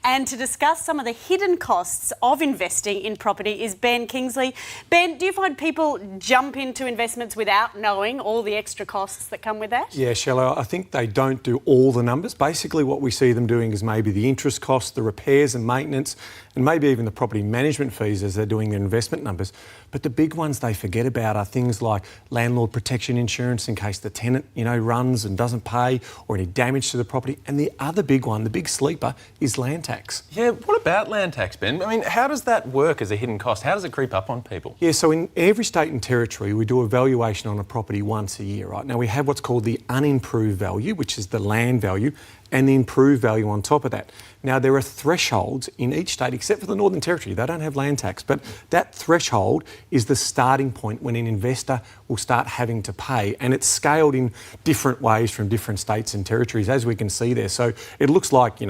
And to discuss some of the hidden costs of investing in property is Ben Kingsley. Ben, do you find people jump into investments without knowing all the extra costs that come with that? Yeah, Shelley, I think they don't do all the numbers. Basically, what we see them doing is maybe the interest costs, the repairs and maintenance, and maybe even the property management fees as they're doing their investment numbers. But the big ones they forget about are things like landlord protection insurance in case the tenant, runs and doesn't pay, or any damage to the property. And the other big one, the big sleeper, is land tax. Yeah, what about land tax, Ben? I mean, how does that work as a hidden cost? How does it creep up on people? Yeah, so in every state and territory, we do a valuation on a property once a year, right? Now, we have what's called the unimproved value, which is the land value, and the improved value on top of that. Now, there are thresholds in each state, except for the Northern Territory. They don't have land tax, but that threshold is the starting point when an investor will start having to pay, and it's scaled in different ways from different states and territories, as we can see there. So it looks like,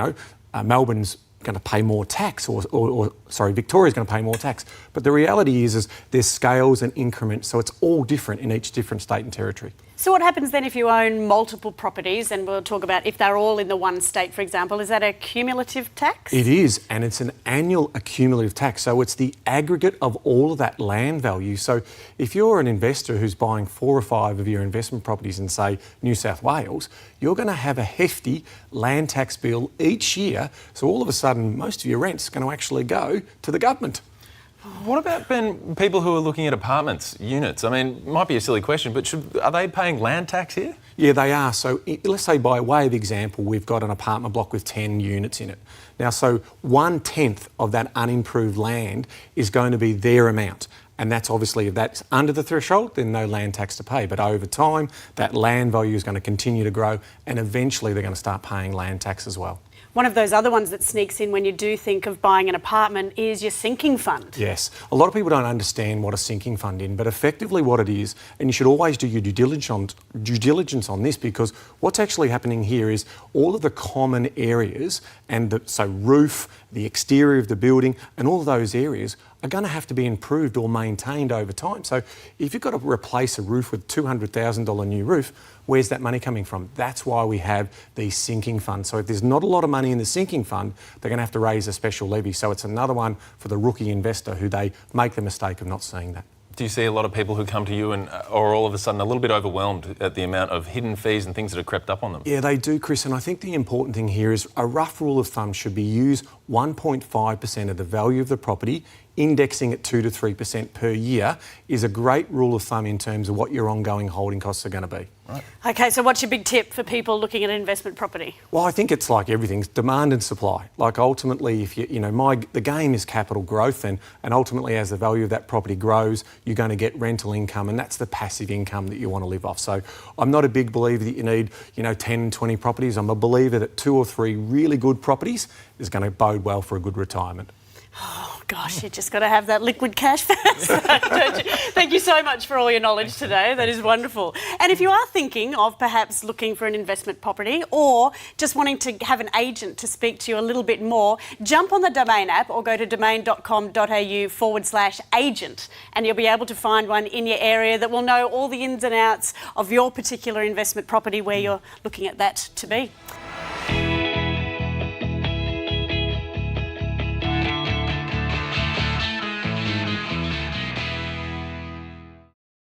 Melbourne's going to pay more tax, Victoria's going to pay more tax. But the reality is there's scales and increments, so it's all different in each different state and territory. So what happens then if you own multiple properties, and we'll talk about if they're all in the one state, for example, is that a cumulative tax? It is, and it's an annual accumulative tax. So it's the aggregate of all of that land value. So if you're an investor who's buying 4 or 5 of your investment properties in, say, New South Wales, you're going to have a hefty land tax bill each year. So all of a sudden, most of your rent's going to actually go to the government. What about, Ben, people who are looking at apartments, units? I mean, it might be a silly question, but are they paying land tax here? Yeah, they are. So let's say by way of example, we've got an apartment block with 10 units in it. Now, so 1/10 of that unimproved land is going to be their amount. And that's obviously, if that's under the threshold, then no land tax to pay. But over time, that land value is going to continue to grow, and eventually they're going to start paying land tax as well. One of those other ones that sneaks in when you do think of buying an apartment is your sinking fund. Yes. A lot of people don't understand what a sinking fund is, but effectively what it is, and you should always do your due diligence on this, because what's actually happening here is all of the common areas, and so roof, the exterior of the building, and all of those areas are going to have to be improved or maintained over time. So if you've got to replace a roof with $200,000 new roof, where's that money coming from? That's why we have these sinking funds. So if there's not a lot of money in the sinking fund, they're going to have to raise a special levy. So it's another one for the rookie investor who they make the mistake of not seeing that. Do you see a lot of people who come to you and are all of a sudden a little bit overwhelmed at the amount of hidden fees and things that have crept up on them? Yeah, they do, Chris. And I think the important thing here is a rough rule of thumb should be use 1.5% of the value of the property. Indexing at 2 to 3% per year is a great rule of thumb in terms of what your ongoing holding costs are going to be. Right. Okay, so what's your big tip for people looking at investment property? Well, I think it's like everything, demand and supply. Like ultimately, if the game is capital growth, and ultimately as the value of that property grows, you're going to get rental income, and that's the passive income that you want to live off. So I'm not a big believer that you need, 10, 20 properties. I'm a believer that 2 or 3 really good properties is going to bode well for a good retirement. Oh, gosh, you just got to have that liquid cash first, don't you? Thank you so much for all your knowledge today. That is wonderful. And if you are thinking of perhaps looking for an investment property, or just wanting to have an agent to speak to you a little bit more, jump on the Domain app or go to domain.com.au/agent, and you'll be able to find one in your area that will know all the ins and outs of your particular investment property where you're looking at that to be.